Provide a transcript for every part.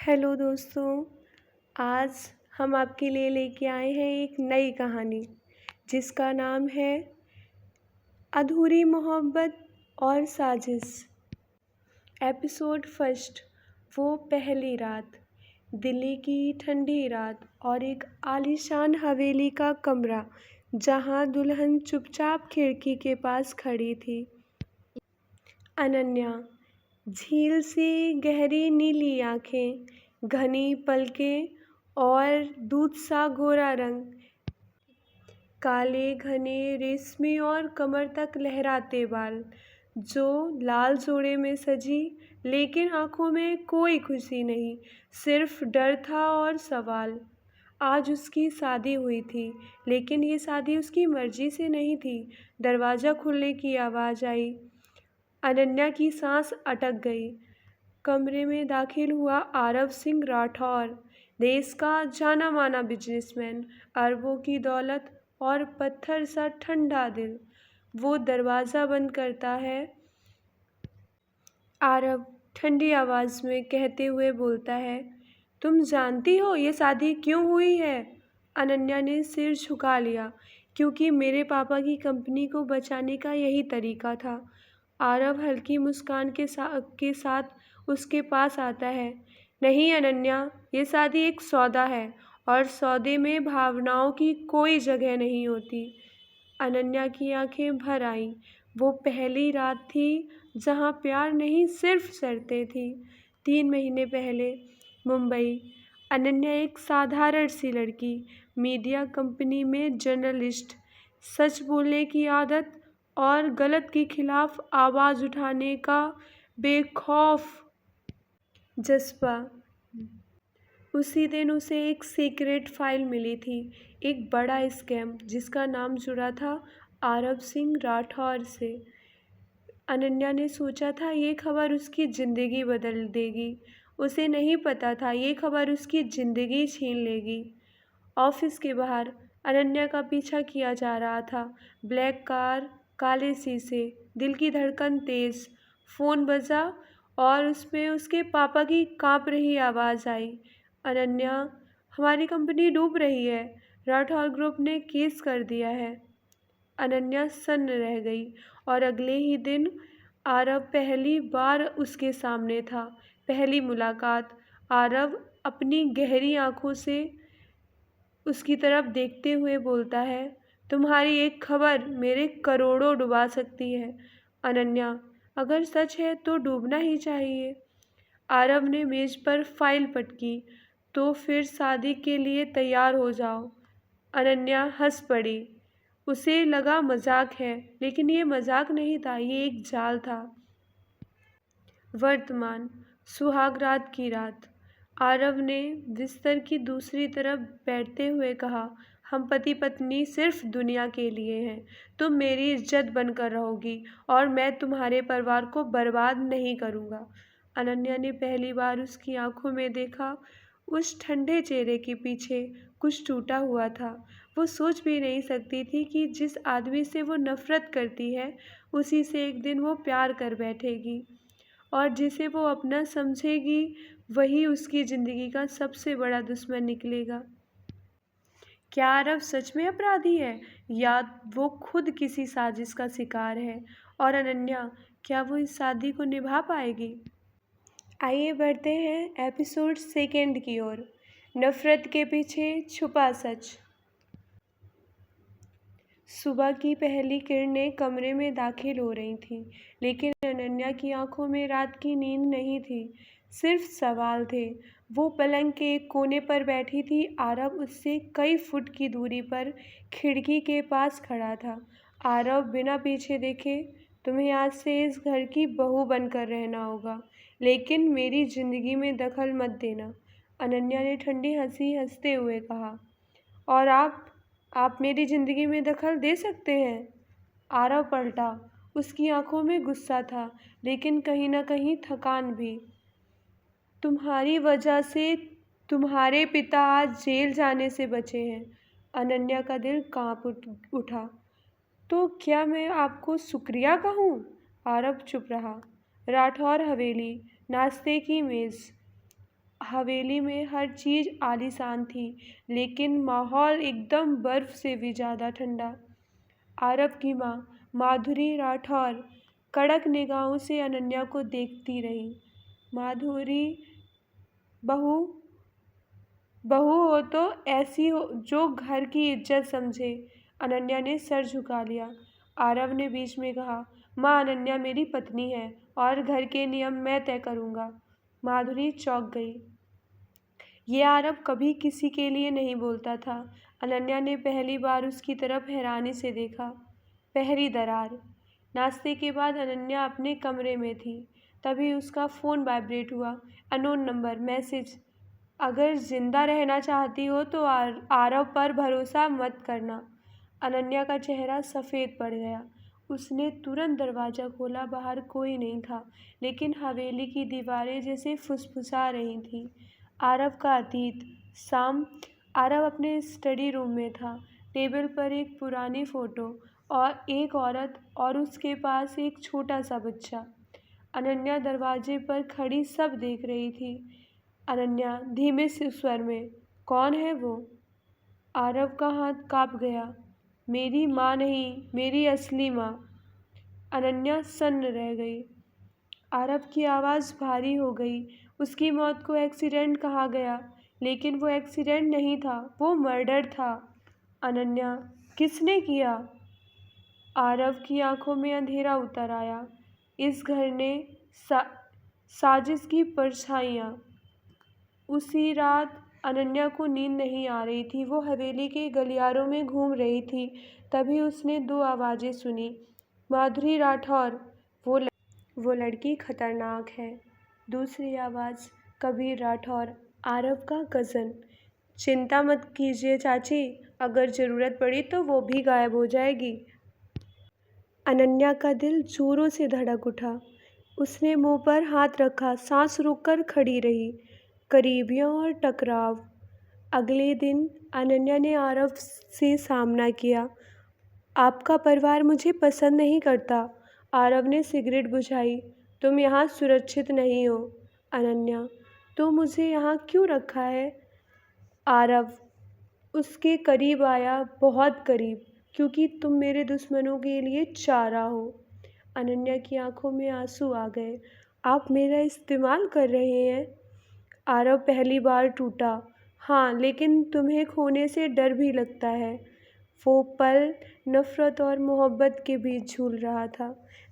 Hello दोस्तों। आज हम आपके लिए लेके आए हैं एक नई कहानी जिसका नाम है अधूरी मोहब्बत और साजिश। Episode first. वो पहली रात। दिल्ली की ठंडी रात और एक आलीशान हवेली का कमरा जहां दुल्हन चुपचाप खिड़की के पास खड़ी थी। अनन्या। झील सी गहरी नीली आंखें, घनी पलकें और दूध सा गोरा रंग, काले घने रेशमी और कमर तक लहराते बाल, जो लाल जोड़े में सजी, लेकिन आंखों में कोई खुशी नहीं, सिर्फ डर था और सवाल। आज उसकी शादी हुई थी, लेकिन ये शादी उसकी मर्जी से नहीं थी। दरवाज़ा खुलने की आवाज़ आई। अनन्या की सांस अटक गई। कमरे में दाखिल हुआ आरव सिंह राठौर, देश का जाना माना बिजनेसमैन, अरबों की दौलत और पत्थर सा ठंडा दिल। वो दरवाज़ा बंद करता है। आरव ठंडी आवाज़ में कहते हुए बोलता है, तुम जानती हो ये शादी क्यों हुई है? अनन्या ने सिर झुका लिया। क्योंकि मेरे पापा की कंपनी को बचाने का यही तरीका था। आरव हल्की मुस्कान के साथ उसके पास आता है। नहीं अनन्या, ये शादी एक सौदा है और सौदे में भावनाओं की कोई जगह नहीं होती। अनन्या की आंखें भर आईं। वो पहली रात थी जहाँ प्यार नहीं सिर्फ शर्तें थी। 3 महीने पहले मुंबई। अनन्या एक साधारण सी लड़की, मीडिया कंपनी में जर्नलिस्ट, सच बोलने की आदत और गलत के खिलाफ आवाज़ उठाने का बेखौफ जज्बा। उसी दिन उसे एक सीक्रेट फाइल मिली थी, एक बड़ा स्कैम जिसका नाम जुड़ा था आरव सिंह राठौर से। अनन्या ने सोचा था ये खबर उसकी ज़िंदगी बदल देगी। उसे नहीं पता था ये खबर उसकी ज़िंदगी छीन लेगी। ऑफिस के बाहर अनन्या का पीछा किया जा रहा था। ब्लैक कार, काले शीशे, दिल की धड़कन तेज। फ़ोन बजा और उसमें उसके पापा की काँप रही आवाज़ आई। अनन्या, हमारी कंपनी डूब रही है। राठौर ग्रुप ने केस कर दिया है। अनन्या सन्न रह गई और अगले ही दिन आरव पहली बार उसके सामने था। पहली मुलाकात। आरव अपनी गहरी आंखों से उसकी तरफ देखते हुए बोलता है, तुम्हारी एक खबर मेरे करोड़ों डुबा सकती है। अनन्या, अगर सच है तो डूबना ही चाहिए। आरव ने मेज पर फाइल पटकी। तो फिर शादी के लिए तैयार हो जाओ। अनन्या हंस पड़ी। उसे लगा मजाक है, लेकिन ये मजाक नहीं था, ये एक जाल था। वर्तमान। सुहाग रात की रात। आरव ने बिस्तर की दूसरी तरफ बैठते हुए कहा, हम पति पत्नी सिर्फ दुनिया के लिए हैं। तुम मेरी इज्जत बनकर रहोगी और मैं तुम्हारे परिवार को बर्बाद नहीं करूँगा। अनन्या ने पहली बार उसकी आंखों में देखा। उस ठंडे चेहरे के पीछे कुछ टूटा हुआ था। वो सोच भी नहीं सकती थी कि जिस आदमी से वो नफरत करती है, उसी से एक दिन वो प्यार कर बैठेगी और जिसे वो अपना समझेगी वही उसकी ज़िंदगी का सबसे बड़ा दुश्मन निकलेगा। क्या आरव सच में अपराधी है या वो खुद किसी साजिश का शिकार है? और अनन्या, क्या वो इस शादी को निभा पाएगी? आइए बढ़ते हैं एपिसोड सेकेंड की ओर। नफरत के पीछे छुपा सच। सुबह की पहली किरणें कमरे में दाखिल हो रही थीं, लेकिन अनन्या की आंखों में रात की नींद नहीं थी, सिर्फ सवाल थे। वो पलंग के एक कोने पर बैठी थी। आरव उससे कई फुट की दूरी पर खिड़की के पास खड़ा था। आरव बिना पीछे देखे, तुम्हें आज से इस घर की बहू बनकर रहना होगा, लेकिन मेरी ज़िंदगी में दखल मत देना। अनन्या ने ठंडी हंसी हंसते हुए कहा, और आप मेरी ज़िंदगी में दखल दे सकते हैं? आरव पलटा। उसकी आंखों में गुस्सा था, लेकिन कहीं न कहीं थकान भी। तुम्हारी वजह से तुम्हारे पिता आज जेल जाने से बचे हैं। अनन्या का दिल कांप उठा। तो क्या मैं आपको शुक्रिया कहूँ? आरव चुप रहा। राठौर हवेली, नाश्ते की मेज़। हवेली में हर चीज़ आलीशान थी, लेकिन माहौल एकदम बर्फ़ से भी ज़्यादा ठंडा। आरव की माँ, माधुरी राठौर, कड़क निगाहों से अनन्या को देखती रही। माधुरी, बहू बहू हो तो ऐसी हो जो घर की इज्जत समझे। अनन्या ने सर झुका लिया। आरव ने बीच में कहा, माँ, अनन्या मेरी पत्नी है और घर के नियम मैं तय करूँगा। माधुरी चौंक गई। ये आरव कभी किसी के लिए नहीं बोलता था। अनन्या ने पहली बार उसकी तरफ हैरानी से देखा। पहली दरार। नाश्ते के बाद अनन्या अपने कमरे में थी, तभी उसका फ़ोन वाइब्रेट हुआ। Unknown number, message. अगर जिंदा रहना चाहती हो तो आरव पर भरोसा मत करना। अनन्या का चेहरा सफ़ेद पड़ गया। उसने तुरंत दरवाज़ा खोला। बाहर कोई नहीं था, लेकिन हवेली की दीवारें जैसे फुसफुसा रही थीं। आरव का अतीत। शाम। आरव अपने स्टडी रूम में था। टेबल पर एक पुरानी फ़ोटो और एक औरत और उसके पास एक छोटा सा बच्चा। अनन्या दरवाजे पर खड़ी सब देख रही थी। अनन्या धीमे से स्वर में, कौन है वो? आरव का हाथ काँप गया। मेरी माँ नहीं, मेरी असली माँ। अनन्या सन्न रह गई। आरव की आवाज़ भारी हो गई। उसकी मौत को एक्सीडेंट कहा गया, लेकिन वो एक्सीडेंट नहीं था, वो मर्डर था। अनन्या, किसने किया? आरव की आंखों में अंधेरा उतर आया। इस घर ने साजिश की परछाइयाँ। उसी रात अनन्या को नींद नहीं आ रही थी। वो हवेली के गलियारों में घूम रही थी। तभी उसने दो आवाज़ें सुनी। माधुरी राठौर, वो लड़की खतरनाक है। दूसरी आवाज़, कबीर राठौर, आरव का कज़न। चिंता मत कीजिए चाची, अगर ज़रूरत पड़ी तो वो भी गायब हो जाएगी। अनन्या का दिल जोरों से धड़क उठा। उसने मुंह पर हाथ रखा, सांस रोककर खड़ी रही। करीबियों और टकराव। अगले दिन अनन्या ने आरव से सामना किया। आपका परिवार मुझे पसंद नहीं करता। आरव ने सिगरेट बुझाई। तुम यहाँ सुरक्षित नहीं हो। अनन्या, तो मुझे यहाँ क्यों रखा है? आरव उसके करीब आया, बहुत करीब, क्योंकि तुम मेरे दुश्मनों के लिए चारा हो। अनन्या की आंखों में आंसू आ गए। आप मेरा इस्तेमाल कर रहे हैं? आरव पहली बार टूटा। हाँ, लेकिन तुम्हें खोने से डर भी लगता है। वो पल नफ़रत और मोहब्बत के बीच झूल रहा था।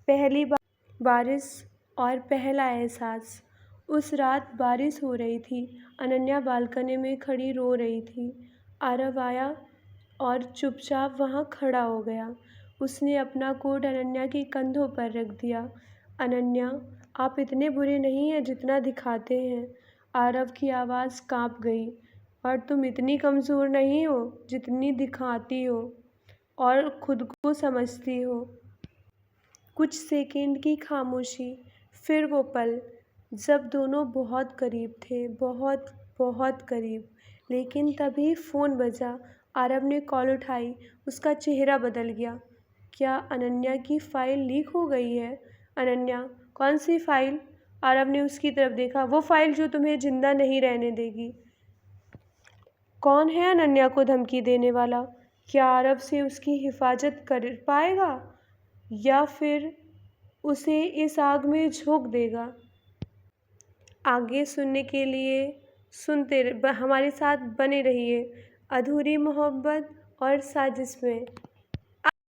पहली बारिश और पहला एहसास। उस रात बारिश हो रही थी। अनन्या बालकनी में खड़ी रो रही थी। आरव आया और चुपचाप वहाँ खड़ा हो गया। उसने अपना कोट अनन्या के कंधों पर रख दिया। अनन्या, आप इतने बुरे नहीं हैं जितना दिखाते हैं। आरव की आवाज़ काँप गई। और तुम इतनी कमज़ोर नहीं हो जितनी दिखाती हो और खुद को समझती हो। कुछ सेकंड की खामोशी, फिर वो पल जब दोनों बहुत करीब थे, बहुत बहुत करीब। लेकिन तभी फ़ोन बजा। आरव ने कॉल उठाई। उसका चेहरा बदल गया। क्या अनन्या की फ़ाइल लीक हो गई है? अनन्या, कौन सी फ़ाइल? आरव ने उसकी तरफ देखा। वो फ़ाइल जो तुम्हें जिंदा नहीं रहने देगी। कौन है अनन्या को धमकी देने वाला? क्या आरव से उसकी हिफाजत कर पाएगा या फिर उसे इस आग में झोंक देगा? आगे सुनने के लिए हमारे साथ बने रहिए। अधूरी मोहब्बत और साजिश में।